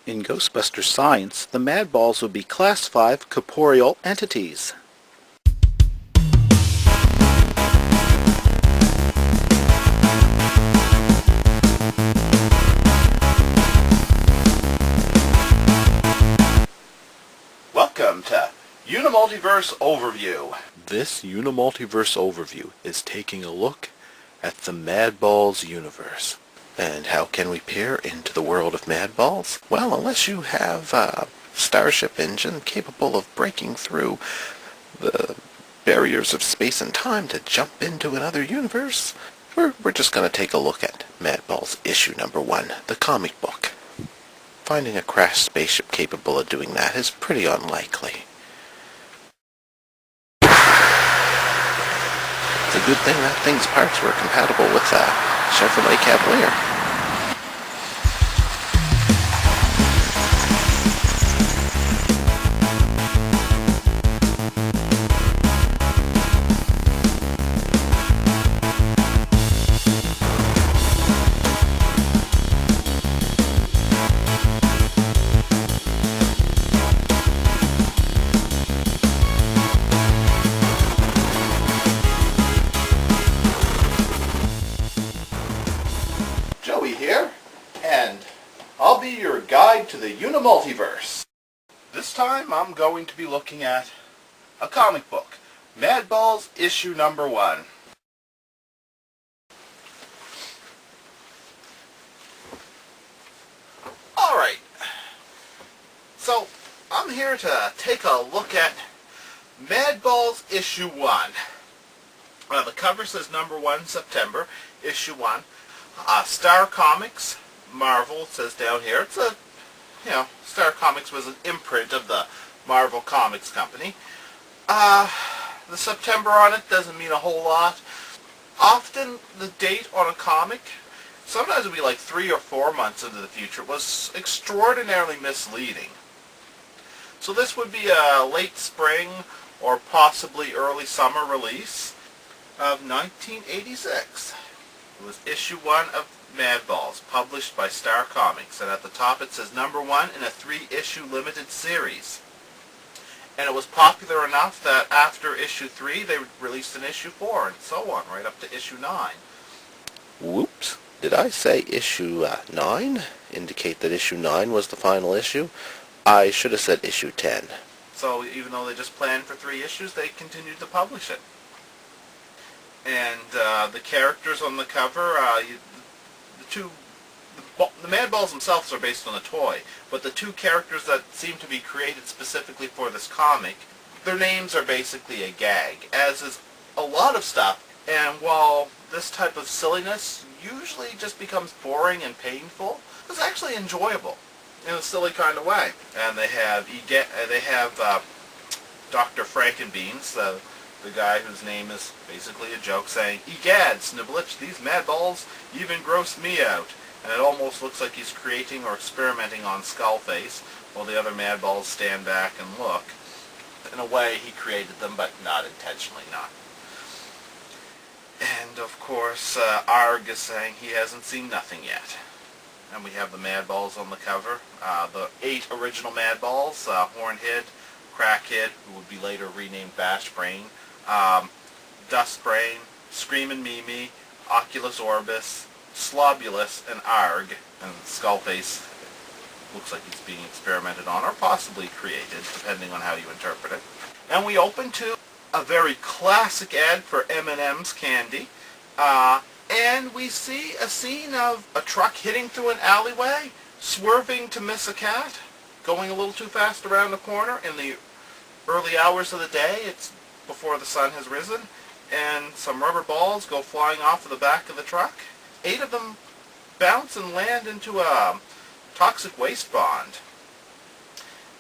In Ghostbusters science, the Madballs would be Class 5 corporeal entities. Welcome to UNIMULTIVERSE OVERVIEW. This UNIMULTIVERSE Overview is taking a look at the Madballs universe. And how can we peer into the world of Madballs? Well, unless you have a starship engine capable of breaking through the barriers of space and time to jump into another universe, we're just going to take a look at Madballs issue number 1, the comic book. Finding a crashed spaceship capable of doing that is pretty unlikely. It's a good thing that thing's parts were compatible with Chevrolet Cavalier. Here, and I'll be your guide to the Unimultiverse. This time I'm going to be looking at a comic book, Madballs issue number 1. Alright, so I'm here to take a look at Madballs issue 1. The cover says number 1, September, issue 1. Star Comics, Marvel, it says down here. It's a, Star Comics was an imprint of the Marvel Comics company. The September on it doesn't mean a whole lot. Often the date on a comic, sometimes it would be like 3 or 4 months into the future, was extraordinarily misleading. So this would be a late spring or possibly early summer release of 1986. It was issue 1 of Madballs, published by Star Comics, and at the top it says number 1 in a 3-issue limited series. And it was popular enough that after issue 3 they released an issue 4 and so on, right up to issue 9. Whoops, did I say issue 9? Indicate that issue 9 was the final issue? I should have said issue 10. So even though they just planned for 3 issues, they continued to publish it. And the characters on the cover, the Madballs themselves are based on a toy, but the 2 characters that seem to be created specifically for this comic, their names are basically a gag, as is a lot of stuff. And while this type of silliness usually just becomes boring and painful, it's actually enjoyable in a silly kind of way. And they have Dr. Frankenbeans, the guy whose name is basically a joke, saying, "Egad, Snibblitch, these Madballs even gross me out." And it almost looks like he's creating or experimenting on Skullface, while the other Madballs stand back and look. In a way, he created them, but not intentionally, not. And, of course, Arg is saying he hasn't seen nothing yet. And we have the Madballs on the cover. The 8 original Madballs, Hornhead, Crackhead, who would be later renamed Bashbrain, Dustbrain, Screamin' Mimi, Oculus Orbis, Slobulus, and Arg. And Skullface looks like he's being experimented on, or possibly created, depending on how you interpret it. And we open to a very classic ad for M&M's candy. And we see a scene of a truck hitting through an alleyway, swerving to miss a cat, going a little too fast around the corner in the early hours of the day. It's before the sun has risen, and some rubber balls go flying off of the back of the truck. 8 of them bounce and land into a toxic waste pond.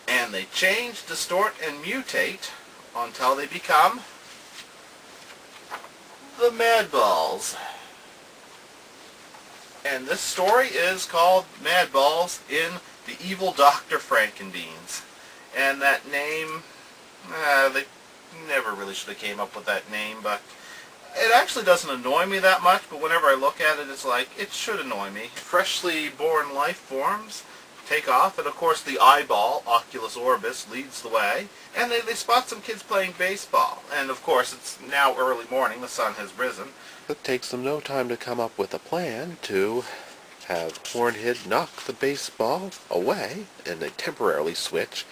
And they change, distort, and mutate until they become the Madballs. And this story is called Madballs in the Evil Dr. Frankenbeans. And that name, they never really should have came up with that name, but it actually doesn't annoy me that much, but whenever I look at it, it's like, it should annoy me. Freshly born life forms take off, and of course the eyeball, Oculus Orbis, leads the way, and they spot some kids playing baseball. And of course it's now early morning, the sun has risen. It takes them no time to come up with a plan to have Hornhead knock the baseball away, and they temporarily switch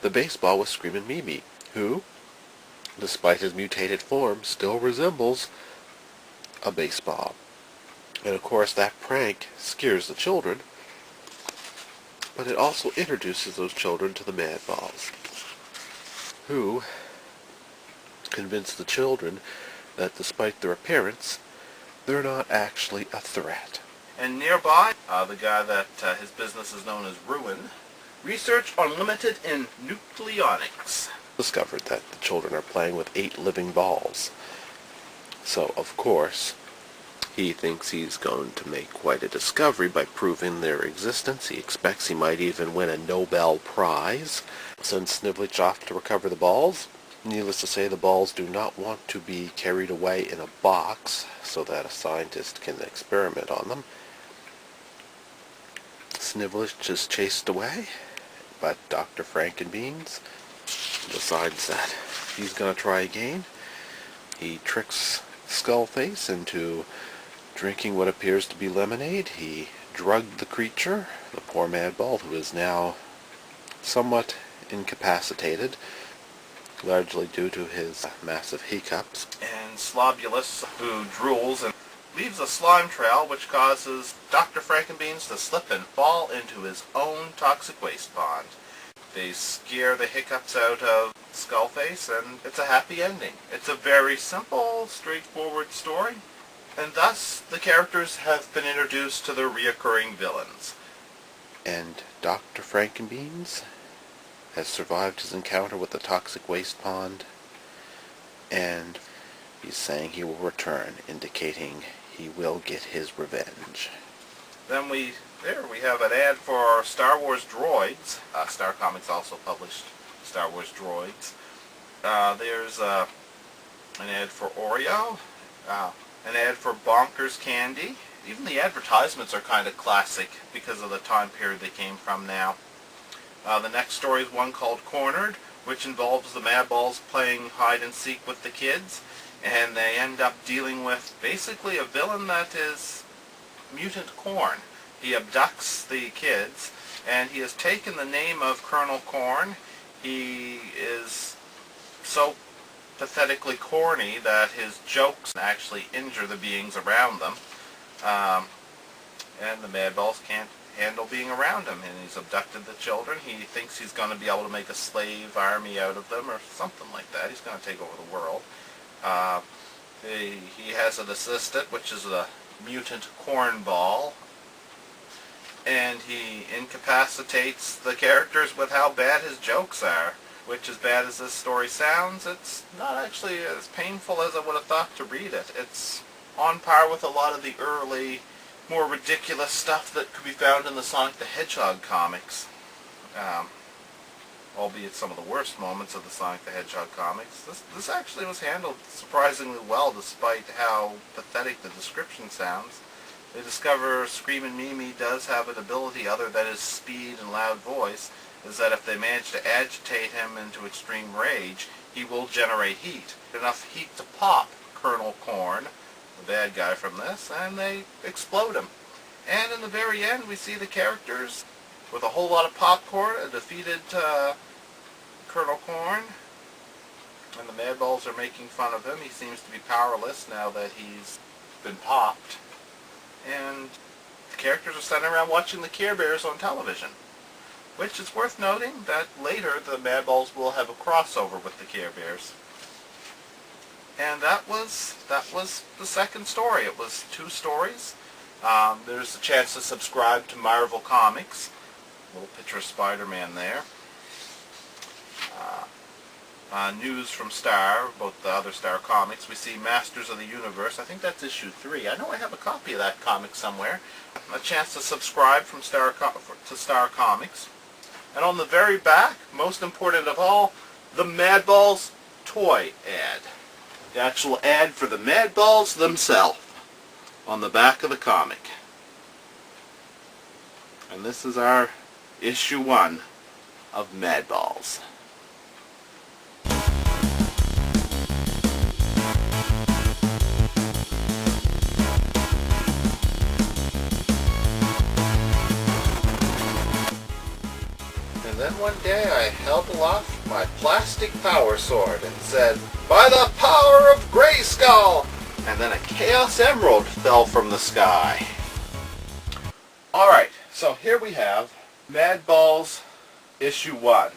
the baseball with Screamin' Mimi, who, despite his mutated form, still resembles a baseball. And of course that prank scares the children, but it also introduces those children to the Madballs, who convince the children that despite their appearance, they're not actually a threat. And nearby, the guy that his business is known as Ruin, Research Unlimited in Nucleonics, discovered that the children are playing with 8 living balls. So, of course, he thinks he's going to make quite a discovery by proving their existence. He expects he might even win a Nobel Prize. Sends Snivlich off to recover the balls. Needless to say, the balls do not want to be carried away in a box so that a scientist can experiment on them. Snivlich is chased away, but Dr. Frankenbeans decides that he's going to try again. He tricks Skullface into drinking what appears to be lemonade. He drugged the creature, the poor Madball, who is now somewhat incapacitated, largely due to his massive hiccups. And Slobulus, who drools and leaves a slime trail which causes Dr. Frankenbeans to slip and fall into his own toxic waste pond. They scare the hiccups out of Skullface, and it's a happy ending. It's a very simple, straightforward story, and thus the characters have been introduced to their reoccurring villains. And Dr. Frankenbeans has survived his encounter with the toxic waste pond, and he's saying he will return, indicating he will get his revenge. Then we have an ad for Star Wars Droids. Star Comics also published Star Wars Droids. There's an ad for Oreo, an ad for Bonkers Candy. Even the advertisements are kind of classic because of the time period they came from now. The next story is one called Cornered, which involves the Madballs playing hide and seek with the kids, and they end up dealing with basically a villain that is Mutant Corn. He abducts the kids, and he has taken the name of Colonel Corn. He is so pathetically corny that his jokes actually injure the beings around them, and the Madballs can't handle being around him, and he's abducted the children. He thinks he's going to be able to make a slave army out of them or something like that. He's going to take over the world. He has an assistant, which is a mutant cornball, and he incapacitates the characters with how bad his jokes are, which, as bad as this story sounds, it's not actually as painful as I would have thought to read it. It's on par with a lot of the early, more ridiculous stuff that could be found in the Sonic the Hedgehog comics. Albeit some of the worst moments of the Sonic the Hedgehog comics. This actually was handled surprisingly well, despite how pathetic the description sounds. They discover Screamin' Mimi does have an ability other than his speed and loud voice, is that if they manage to agitate him into extreme rage, he will generate heat. Enough heat to pop Colonel Corn, the bad guy from this, and they explode him. And in the very end, we see the characters with a whole lot of popcorn, a defeated Colonel Corn, and the Madballs are making fun of him. He seems to be powerless now that he's been popped. And the characters are sitting around watching the Care Bears on television, which is worth noting that later the Madballs will have a crossover with the Care Bears. And that was the second story. It was 2 stories. There's a chance to subscribe to Marvel Comics. A little picture of Spider-Man there. News from Star, both the other Star comics. We see Masters of the Universe. I think that's issue 3. I know I have a copy of that comic somewhere. A chance to subscribe from Star Comics. And on the very back, most important of all, the Madballs toy ad. The actual ad for the Madballs themselves on the back of the comic. And this is our Issue 1 of Madballs. And then one day I held aloft my plastic power sword and said, "By the power of Grayskull!" And then a Chaos Emerald fell from the sky. Alright, so here we have Madballs Issue 1.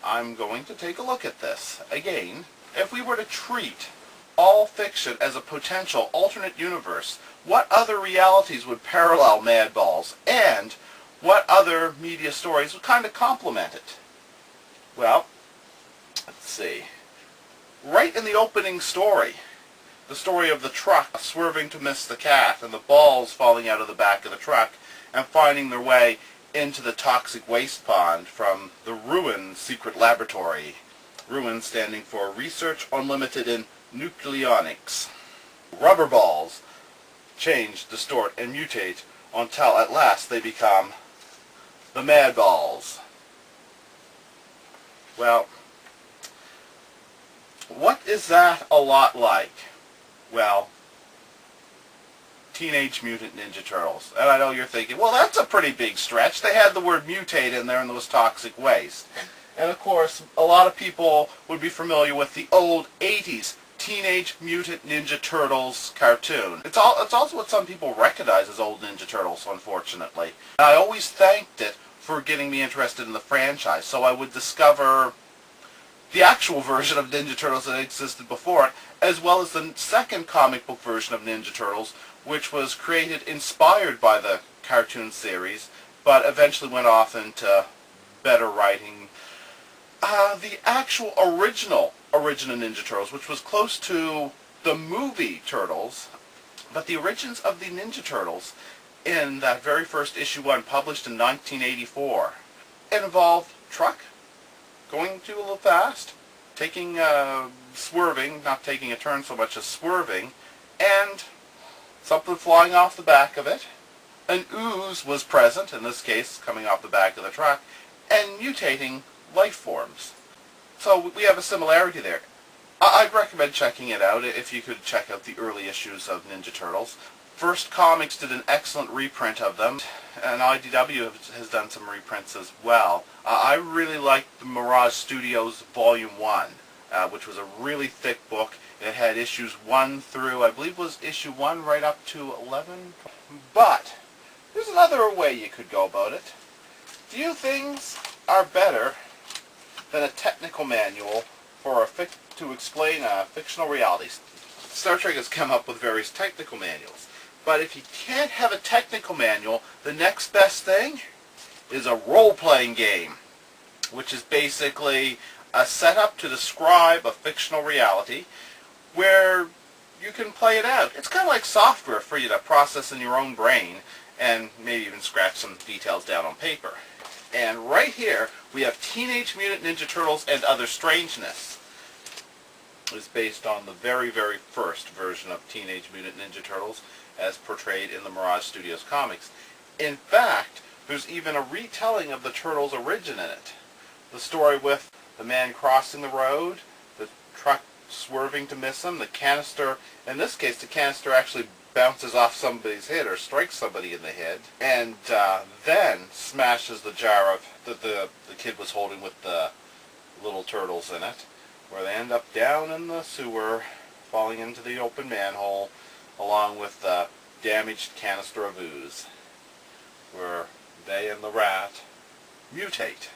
I'm going to take a look at this. Again, if we were to treat all fiction as a potential alternate universe, what other realities would parallel Madballs, and what other media stories would kind of complement it? Well, let's see. Right in the opening story, the story of the truck swerving to miss the cat and the balls falling out of the back of the truck and finding their way into the toxic waste pond from the Ruin secret laboratory. Ruin standing for Research Unlimited in Nucleonics. Rubber balls change, distort, and mutate until at last they become the Madballs. Well, what is that a lot like? Well, Teenage Mutant Ninja Turtles. And I know you're thinking, well, that's a pretty big stretch. They had the word mutate in there and there was toxic waste. And of course, a lot of people would be familiar with the old 80s Teenage Mutant Ninja Turtles cartoon. It's also what some people recognize as old Ninja Turtles, unfortunately. And I always thanked it for getting me interested in the franchise, so I would discover the actual version of Ninja Turtles that existed before it, as well as the second comic book version of Ninja Turtles, which was created inspired by the cartoon series, but eventually went off into better writing. The actual original Ninja Turtles, which was close to the movie Turtles, but the origins of the Ninja Turtles in that very first issue 1, published in 1984, it involved truck going too a little fast, taking swerving, not taking a turn so much as swerving, and something flying off the back of it. An ooze was present, in this case coming off the back of the truck, and mutating life forms. So we have a similarity there. I'd recommend checking it out if you could check out the early issues of Ninja Turtles. First Comics did an excellent reprint of them, and IDW has done some reprints as well. I really liked the Mirage Studios Volume 1, which was a really thick book. It had issues 1 through, I believe was issue 1 right up to 11. But there's another way you could go about it. Few things are better than a technical manual for to explain a fictional reality. Star Trek has come up with various technical manuals. But if you can't have a technical manual, the next best thing is a role-playing game, which is basically a setup to describe a fictional reality where you can play it out. It's kind of like software for you to process in your own brain and maybe even scratch some details down on paper. And right here, we have Teenage Mutant Ninja Turtles and Other Strangeness. It's based on the very, very first version of Teenage Mutant Ninja Turtles as portrayed in the Mirage Studios comics. In fact, there's even a retelling of the Turtles' origin in it. The story with the man crossing the road, the truck swerving to miss him, the canister, in this case the canister actually bounces off somebody's head or strikes somebody in the head, and then smashes the jar of that the kid was holding with the little turtles in it, where they end up down in the sewer, falling into the open manhole, along with the damaged canister of ooze, where they and the rat mutate.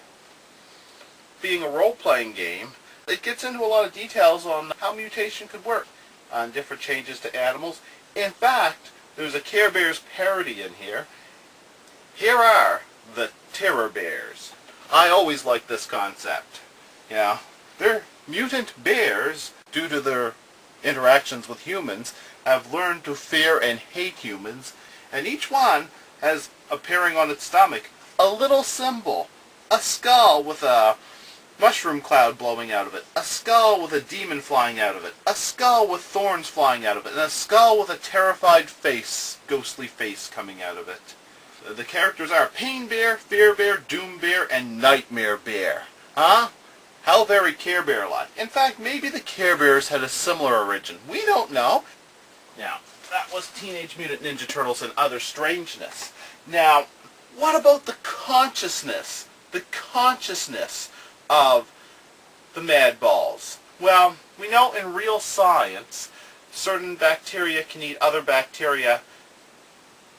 Being a role-playing game, it gets into a lot of details on how mutation could work, on different changes to animals. In fact, there's a Care Bears parody in here. Here are the Terror Bears. I always liked this concept. Yeah, they're mutant bears, due to their interactions with humans, have learned to fear and hate humans, and each one has appearing on its stomach a little symbol, a skull with a mushroom cloud blowing out of it, a skull with a demon flying out of it, a skull with thorns flying out of it, and a skull with a terrified face, ghostly face coming out of it. The characters are Pain Bear, Fear Bear, Doom Bear, and Nightmare Bear. Huh? How very Care Bear-like. In fact, maybe the Care Bears had a similar origin. We don't know. Now, that was Teenage Mutant Ninja Turtles and Other Strangeness. Now, what about the consciousness? The consciousness of the Madballs? Well, we know in real science, certain bacteria can eat other bacteria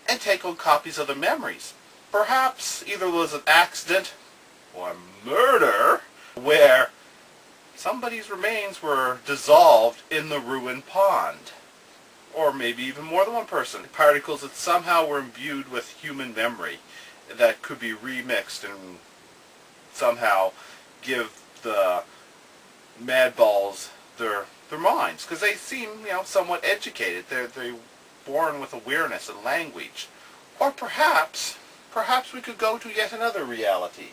and take on copies of their memories. Perhaps either it was an accident or murder where somebody's remains were dissolved in the ruined pond. Or maybe even more than one person. Particles that somehow were imbued with human memory that could be remixed and somehow give the Madballs their minds. Because they seem, somewhat educated. They're born with awareness and language. Or perhaps we could go to yet another reality.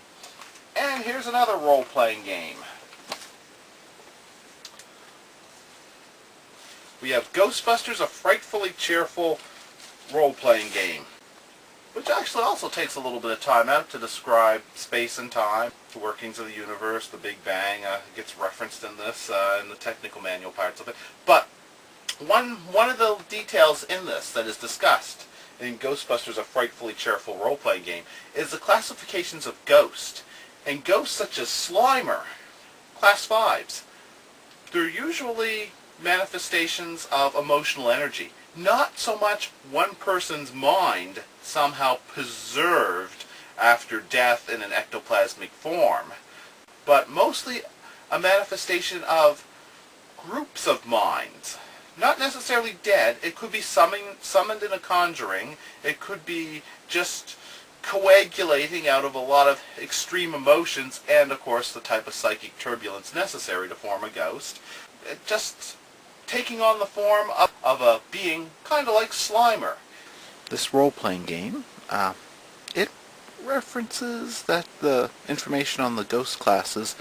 And here's another role-playing game. We have Ghostbusters, a frightfully cheerful role-playing game, which actually also takes a little bit of time out to describe space and time, the workings of the universe, the Big Bang gets referenced in this, in the technical manual parts of it. But one of the details in this that is discussed in Ghostbusters, a frightfully cheerful role-playing game, is the classifications of ghost. And ghosts such as Slimer, Class 5s, they're usually manifestations of emotional energy. Not so much one person's mind somehow preserved after death in an ectoplasmic form, but mostly a manifestation of groups of minds. Not necessarily dead. It could be summoned in a conjuring. It could be just coagulating out of a lot of extreme emotions and, of course, the type of psychic turbulence necessary to form a ghost. Just taking on the form of a being kind of like Slimer. This role-playing game, it references that the information on the ghost classes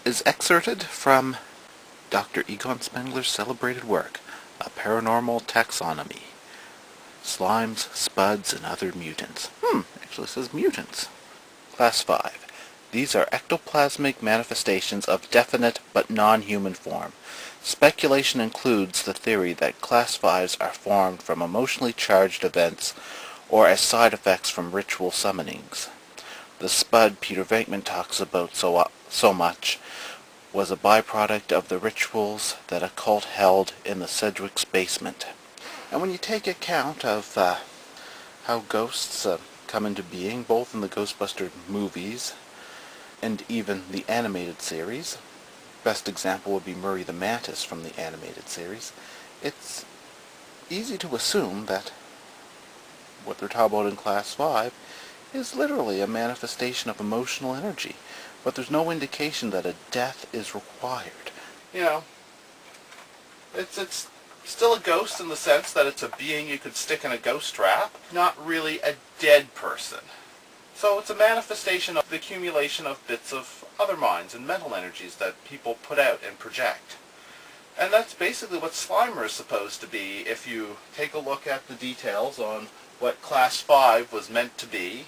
is excerpted from Dr. Egon Spengler's celebrated work, A Paranormal Taxonomy. Slimes, Spuds, and Other Mutants. Actually says mutants. Class 5. These are ectoplasmic manifestations of definite but non-human form. Speculation includes the theory that Class 5s are formed from emotionally charged events or as side effects from ritual summonings. The Spud Peter Venkman talks about so much was a byproduct of the rituals that a cult held in the Sedgwick's basement. And when you take account of how ghosts come into being, both in the Ghostbuster movies and even the animated series, best example would be Murray the Mantis from the animated series, it's easy to assume that what they're talking about in Class 5 is literally a manifestation of emotional energy, but there's no indication that a death is required. It's still a ghost in the sense that it's a being you could stick in a ghost trap, not really a dead person. So it's a manifestation of the accumulation of bits of other minds and mental energies that people put out and project. And that's basically what Slimer is supposed to be if you take a look at the details on what Class 5 was meant to be.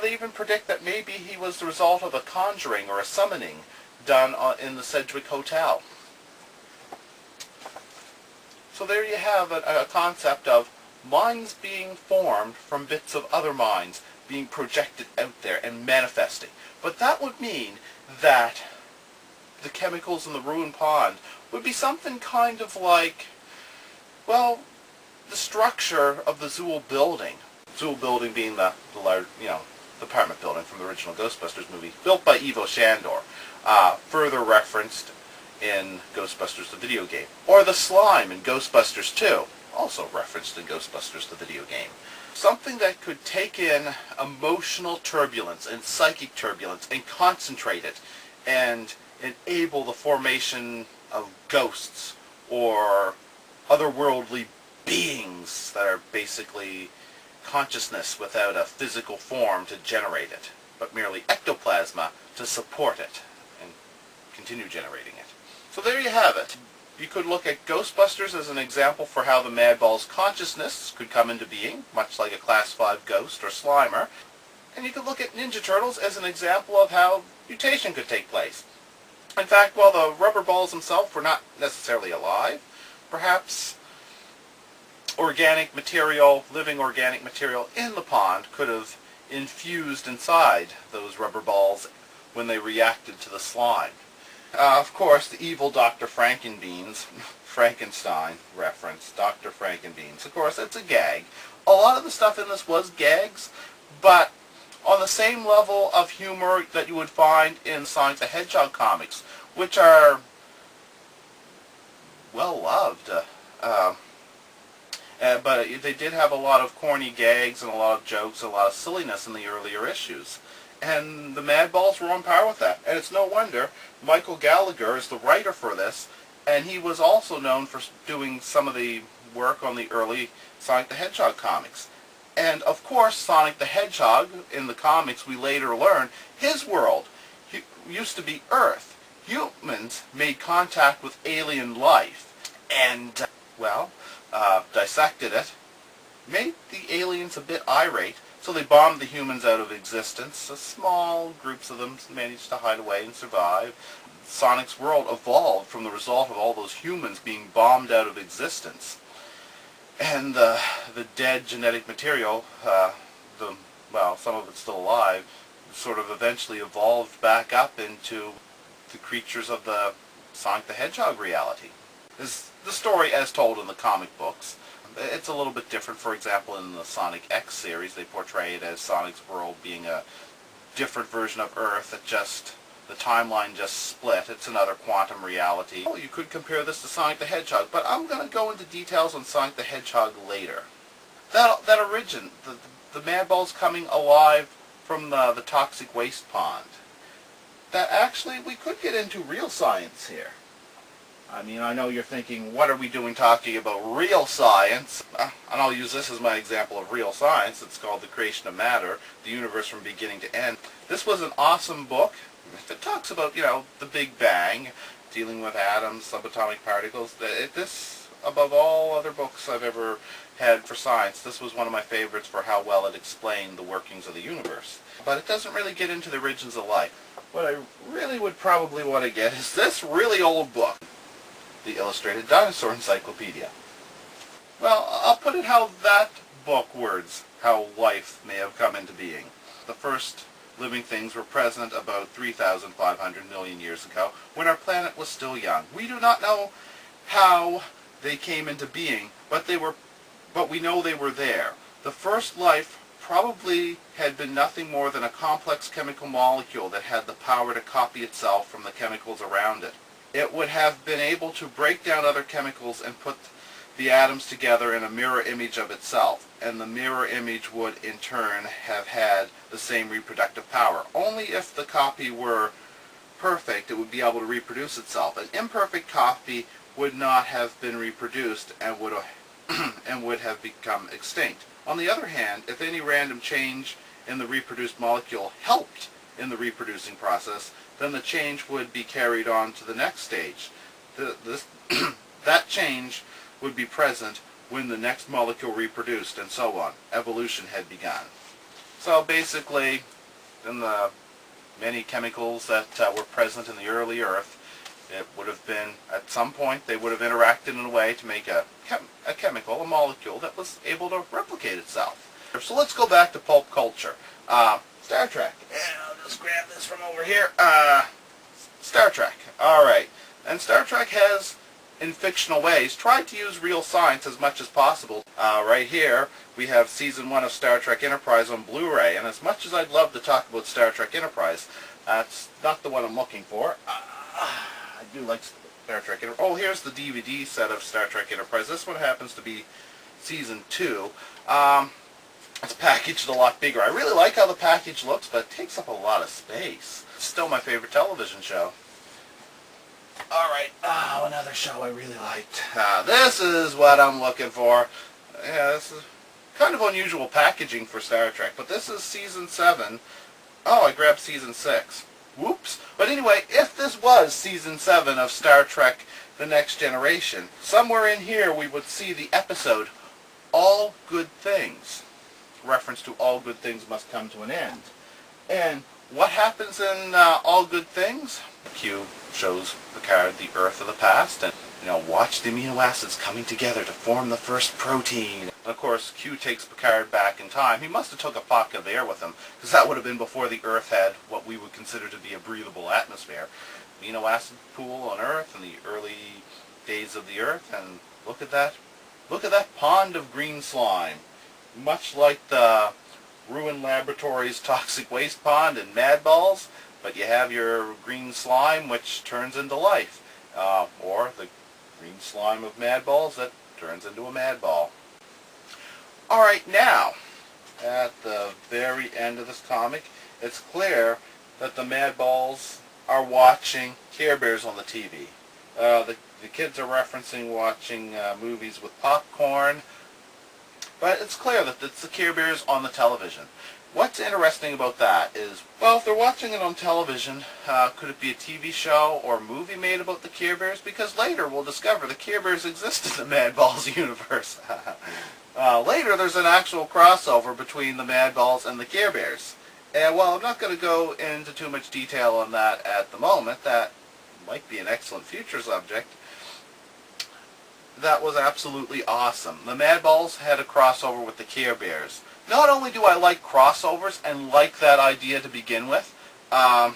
They even predict that maybe he was the result of a conjuring or a summoning done in the Sedgwick Hotel. So there you have a concept of minds being formed from bits of other minds being projected out there and manifesting. But that would mean that the chemicals in the ruined pond would be something kind of like, well, the structure of the Zool building. Zool building being the large, the apartment building from the original Ghostbusters movie, built by Ivo Shandor, further referenced in Ghostbusters the video game. Or the slime in Ghostbusters 2, also referenced in Ghostbusters the video game. Something that could take in emotional turbulence and psychic turbulence and concentrate it and enable the formation of ghosts or otherworldly beings that are basically consciousness without a physical form to generate it, but merely ectoplasma to support it and continue generating it. So there you have it. You could look at Ghostbusters as an example for how the Madballs consciousness could come into being, much like a Class 5 ghost or Slimer. And you could look at Ninja Turtles as an example of how mutation could take place. In fact, while the rubber balls themselves were not necessarily alive, perhaps organic material, living organic material in the pond could have infused inside those rubber balls when they reacted to the slime. Of course, the evil Dr. Frankenbeans, Frankenstein reference, Dr. Frankenbeans. Of course, it's a gag. A lot of the stuff in this was gags, but on the same level of humor that you would find in Sonic the Hedgehog comics, which are well loved. But they did have a lot of corny gags and a lot of jokes and a lot of silliness in the earlier issues. And the Madballs were on par with that. And it's no wonder Michael Gallagher is the writer for this, and he was also known for doing some of the work on the early Sonic the Hedgehog comics. And of course, Sonic the Hedgehog, in the comics we later learn, his world used to be Earth. Humans made contact with alien life and, dissected it, made the aliens a bit irate, so they bombed the humans out of existence. So small groups of them managed to hide away and survive. Sonic's world evolved from the result of all those humans being bombed out of existence. And the dead genetic material, some of it's still alive, sort of eventually evolved back up into the creatures of the Sonic the Hedgehog reality. This is the story as told in the comic books. It's a little bit different. For example, in the Sonic X series, they portray it as Sonic's world being a different version of Earth that the timeline just split. It's another quantum reality. You could compare this to Sonic the Hedgehog, but I'm going to go into details on Sonic the Hedgehog later. That origin, the Madballs coming alive from the toxic waste pond, that actually we could get into real science here. I mean, I know you're thinking, what are we doing talking about real science? And I'll use this as my example of real science. It's called The Creation of Matter, the universe from beginning to end. This was an awesome book. It talks about, the Big Bang, dealing with atoms, subatomic particles. This, above all other books I've ever had for science, this was one of my favorites for how well it explained the workings of the universe. But it doesn't really get into the origins of life. What I really would probably want to get is this really old book, the Illustrated Dinosaur Encyclopedia. Well, I'll put it how that book words how life may have come into being. The first living things were present about 3,500 million years ago, when our planet was still young. We do not know how they came into being, but we know they were there. The first life probably had been nothing more than a complex chemical molecule that had the power to copy itself from the chemicals around it. It would have been able to break down other chemicals and put the atoms together in a mirror image of itself, and the mirror image would in turn have had the same reproductive power. Only if the copy were perfect, it would be able to reproduce itself. An imperfect copy would not have been reproduced and would have become extinct. On the other hand, if any random change in the reproduced molecule helped in the reproducing process, then the change would be carried on to the next stage. That change would be present when the next molecule reproduced, and so on. Evolution had begun. So basically, in the many chemicals that were present in the early Earth, it would have been, at some point, they would have interacted in a way to make a chemical, a molecule, that was able to replicate itself. So let's go back to pulp culture. Star Trek. And I'll just grab this from over here. Star Trek. Alright. And Star Trek has, in fictional ways, tried to use real science as much as possible. Right here, we have Season 1 of Star Trek Enterprise on Blu-ray. And as much as I'd love to talk about Star Trek Enterprise, that's not the one I'm looking for. I do like Star Trek Enterprise. Oh, here's the DVD set of Star Trek Enterprise. This one happens to be Season 2. It's packaged a lot bigger. I really like how the package looks, but it takes up a lot of space. It's still my favorite television show. Alright, another show I really liked. This is what I'm looking for. Yeah, this is kind of unusual packaging for Star Trek, but this is Season 7. Oh, I grabbed Season 6. Whoops. But anyway, if this was Season 7 of Star Trek The Next Generation. Somewhere in here we would see the episode All Good Things. Reference to All Good Things Must Come to an End. And what happens in All Good Things? Q shows Picard the Earth of the past, and watch the amino acids coming together to form the first protein. And of course, Q takes Picard back in time. He must have took a pocket of air with him, because that would have been before the Earth had what we would consider to be a breathable atmosphere. Amino acid pool on Earth in the early days of the Earth, and look at that. Look at that pond of green slime. Much like the Ruin Laboratories toxic waste pond in Madballs, but you have your green slime which turns into life, or the green slime of Madballs that turns into a Madball. Alright, now, at the very end of this comic, it's clear that the Madballs are watching Care Bears on the TV. The kids are referencing watching movies with popcorn, but it's clear that it's the Care Bears on the television. What's interesting about that is, well, if they're watching it on television, could it be a TV show or movie made about the Care Bears? Because later we'll discover the Care Bears exist in the Madballs universe. Later there's an actual crossover between the Madballs and the Care Bears. And while I'm not going to go into too much detail on that at the moment, that might be an excellent future subject. That was absolutely awesome. The Madballs had a crossover with the Care Bears. Not only do I like crossovers and like that idea to begin with, it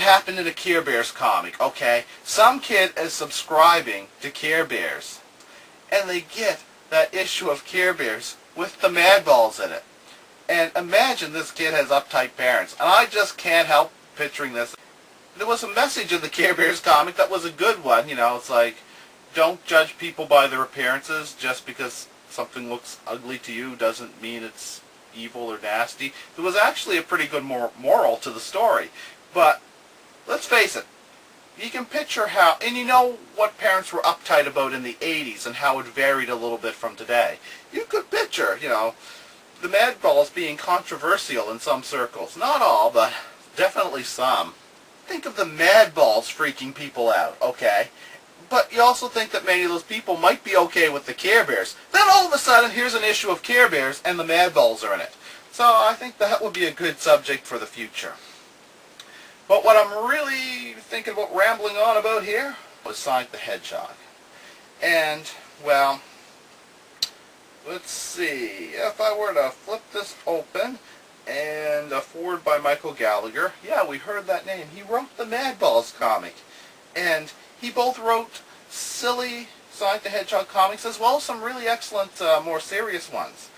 happened in a Care Bears comic, okay? Some kid is subscribing to Care Bears, and they get that issue of Care Bears with the Madballs in it. And imagine this kid has uptight parents, and I just can't help picturing this. There was a message in the Care Bears comic that was a good one, it's like, don't judge people by their appearances. Just because something looks ugly to you doesn't mean it's evil or nasty. There was actually a pretty good moral to the story. But let's face it, you can picture how, and you know what parents were uptight about in the 80s and how it varied a little bit from today. You could picture, the Madballs being controversial in some circles. Not all, but definitely some. Think of the Madballs freaking people out, okay? But you also think that many of those people might be okay with the Care Bears. Then all of a sudden, here's an issue of Care Bears, and the Madballs are in it. So I think that would be a good subject for the future. But what I'm really thinking about rambling on about here was Sonic the Hedgehog. And, well, let's see. If I were to flip this open, and forward by Michael Gallagher. Yeah, we heard that name. He wrote the Madballs comic. And he both wrote silly Sonic the Hedgehog comics as well as some really excellent, more serious ones.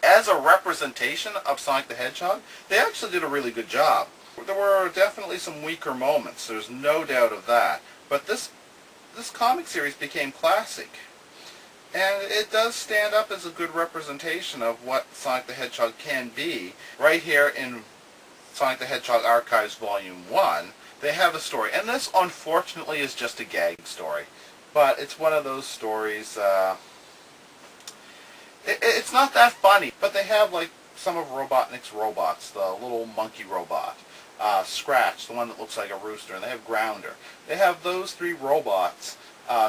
As a representation of Sonic the Hedgehog, they actually did a really good job. There were definitely some weaker moments, there's no doubt of that. But this comic series became classic. And it does stand up as a good representation of what Sonic the Hedgehog can be. Right here in Sonic the Hedgehog Archives Volume 1, they have a story. And this, unfortunately, is just a gag story. But it's one of those stories, it's not that funny. But they have, like, some of Robotnik's robots, the little monkey robot. Scratch, the one that looks like a rooster. And they have Grounder. They have those three robots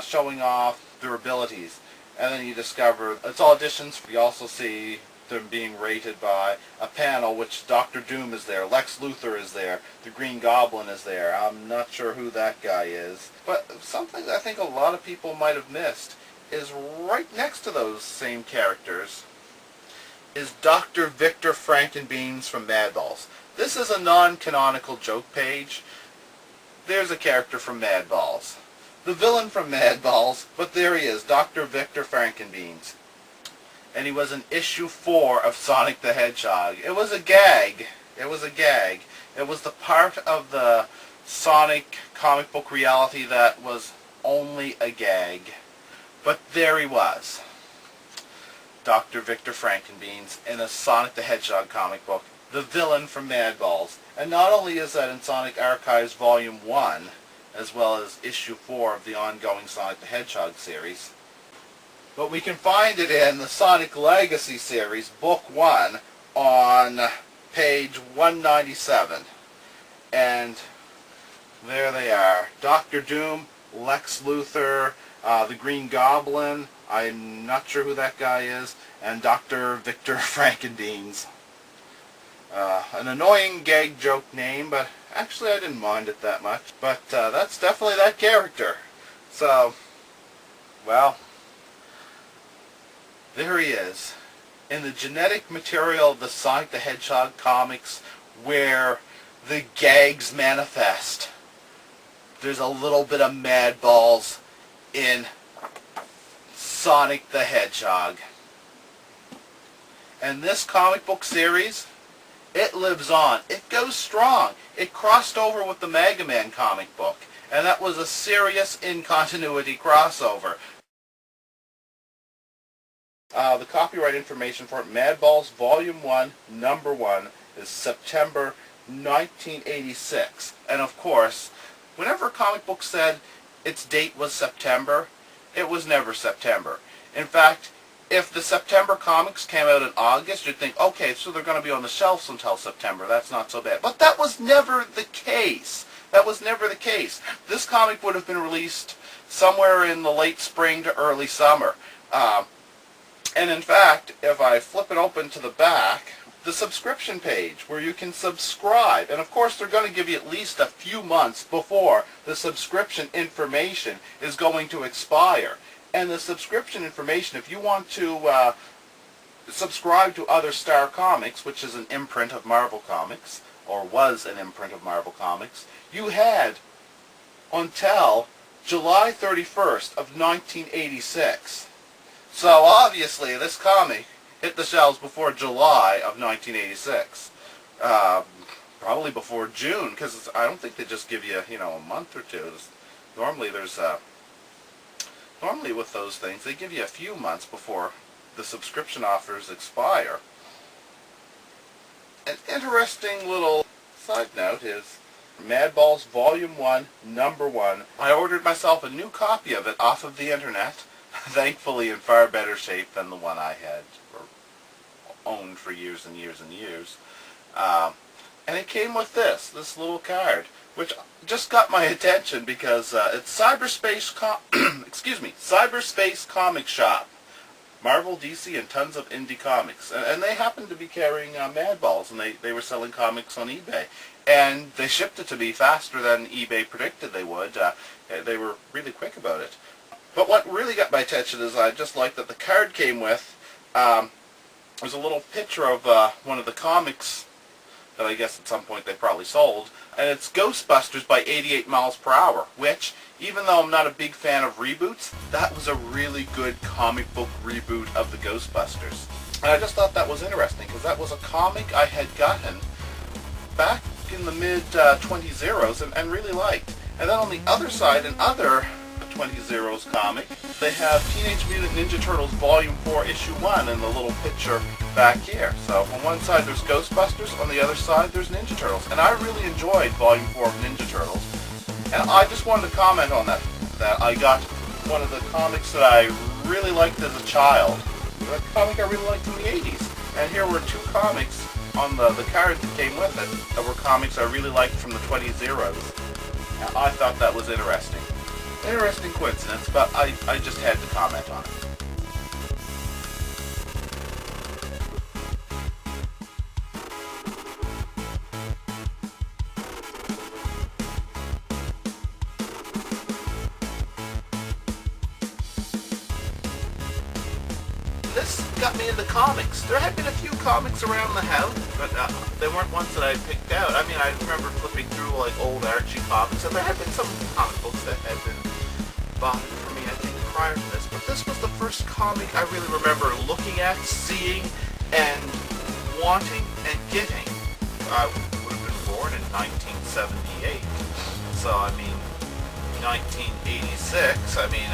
showing off their abilities. And then you discover it's auditions. You also see them being rated by a panel, which Dr. Doom is there, Lex Luthor is there, the Green Goblin is there. I'm not sure who that guy is. But something that I think a lot of people might have missed is right next to those same characters is Dr. Victor Frankenbeans from Madballs. This is a non-canonical joke page. There's a character from Madballs. The villain from Madballs, but there he is, Dr. Victor Frankenbeans. And he was in issue 4 of Sonic the Hedgehog. It was a gag. It was a gag. It was the part of the Sonic comic book reality that was only a gag. But there he was. Dr. Victor Frankenbeans in a Sonic the Hedgehog comic book. The villain from Madballs. And not only is that in Sonic Archives Volume 1, as well as issue 4 of the ongoing Sonic the Hedgehog series, but we can find it in the Sonic Legacy series, Book 1, on page 197. And There they are. Dr. Doom, Lex Luthor, the Green Goblin, I'm not sure who that guy is, and Dr. Victor Frankendeans. An annoying gag joke name, but actually I didn't mind it that much. But that's definitely that character. So, well, there he is. In the genetic material of the Sonic the Hedgehog comics where the gags manifest, there's a little bit of Madballs in Sonic the Hedgehog. And this comic book series, it lives on. It goes strong. It crossed over with the Mega Man comic book, and that was a serious in-continuity crossover. The copyright information for Madballs Volume 1, Number 1 is September 1986. And of course, whenever a comic book said its date was September, it was never September. In fact, if the September comics came out in August, you'd think, okay, so they're going to be on the shelves until September. That's not so bad. But that was never the case. That was never the case. This comic would have been released somewhere in the late spring to early summer. And in fact, if I flip it open to the back, the subscription page where you can subscribe, and of course they're going to give you at least a few months before the subscription information is going to expire. And the subscription information, if you want to subscribe to Other Star Comics, which is an imprint of Marvel Comics, or was an imprint of Marvel Comics, you had until July 31st of 1986. So obviously this comic hit the shelves before July of 1986. Probably before June, because I don't think they just give you, a month or two. Normally normally with those things, they give you a few months before the subscription offers expire. An interesting little side note is Madballs Volume 1, Number 1. I ordered myself a new copy of it off of the internet, thankfully in far better shape than the one I had owned for years and years and years. And it came with this little card, which just got my attention because it's Cyberspace Comic Shop, Marvel, DC, and tons of indie comics. And they happened to be carrying Madballs, and they were selling comics on eBay. And they shipped it to me faster than eBay predicted they would. They were really quick about it. But what really got my attention is I just liked that the card came with, there's a little picture of one of the comics that I guess at some point they probably sold, and it's Ghostbusters by 88 miles per hour, which, even though I'm not a big fan of reboots, that was a really good comic book reboot of the Ghostbusters. And I just thought that was interesting, because that was a comic I had gotten back in the mid-20s and really liked. And then on the other side, another 20s comic, they have Teenage Mutant Ninja Turtles Volume 4 Issue 1 in the little picture back here. So on one side there's Ghostbusters, on the other side there's Ninja Turtles. And I really enjoyed Volume 4 of Ninja Turtles. And I just wanted to comment on that I got one of the comics that I really liked as a child. A comic I really liked in the 80s. And here were two comics on the card that came with it that were comics I really liked from the 20s. And I thought that was interesting. Interesting coincidence, but I just had to comment on it. This got me into comics. There had been a few comics around the house, but they weren't ones that I picked out. I mean, I remember flipping through like old Archie comics, and there had been some comic books that had been bought for me, I think, prior to this. But this was the first comic I really remember looking at, seeing, and wanting, and getting. I would have been born in 1978. So, I mean, 1986, I mean,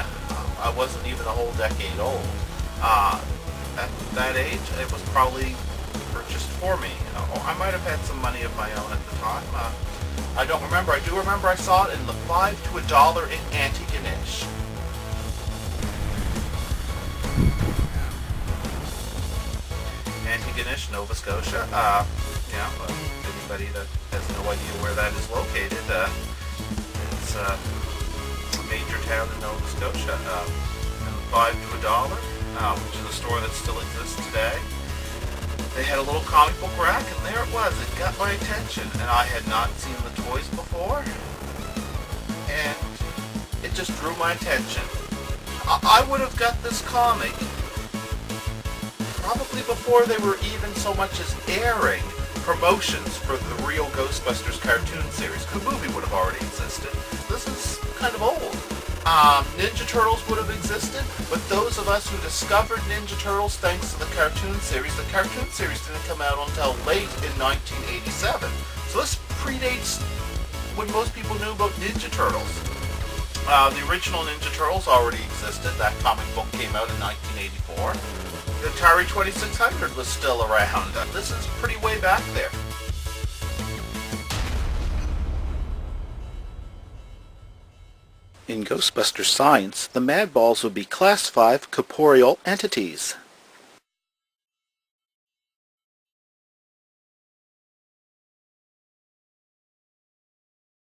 I wasn't even a whole decade old. At that age, it was probably purchased for me. I might have had some money of my own at the time. I don't remember. I do remember I saw it in the $5 to $1 in Antigonish. Antigonish, Nova Scotia. Anybody that has no idea where that is located, It's a major town in Nova Scotia. And 5 to $1, which is a store that still exists today. They had a little comic book rack, and there it was. It got my attention, and I had not seen the toys before, and it just drew my attention. I would have got this comic probably before they were even so much as airing promotions for the real Ghostbusters cartoon series. The movie would have already existed. This is kind of old. Ninja Turtles would have existed, but those of us who discovered Ninja Turtles thanks to the cartoon series didn't come out until late in 1987. So this predates when most people knew about Ninja Turtles. The original Ninja Turtles already existed. That comic book came out in 1984. The Atari 2600 was still around. This is pretty way back there. In Ghostbusters science, the Madballs would be Class 5 corporeal entities.